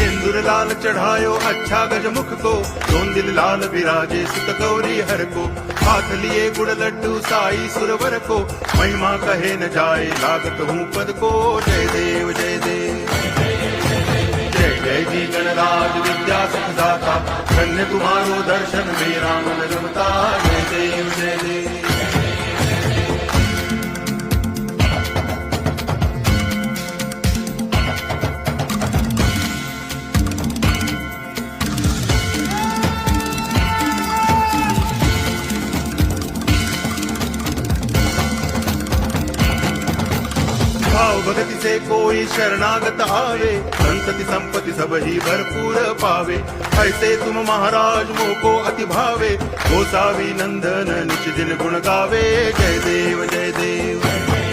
सिंदूर लाल चढ़ायो अच्छा गजमुख को, दोन दिल लाल विराजे सुत गौरी हर को। हाथ लिए गुड़ लड्डू साई सुरवर को, महिमा कहे न जाए लागत हूँ पद को। जय देव जय देव जय जय जी गणराज विद्या सुखदाता, धन्य तुम्हारो दर्शन मेरा मन रमता। जय देव जय देव भाव भगति से कोई शरणागत आवे, संतति संपत्ति सब ही भरपूर पावे। ऐसे तुम महाराज मोको अति भावे, गोसावी नंदन निच दिन गुण गावे। जय देव जय देव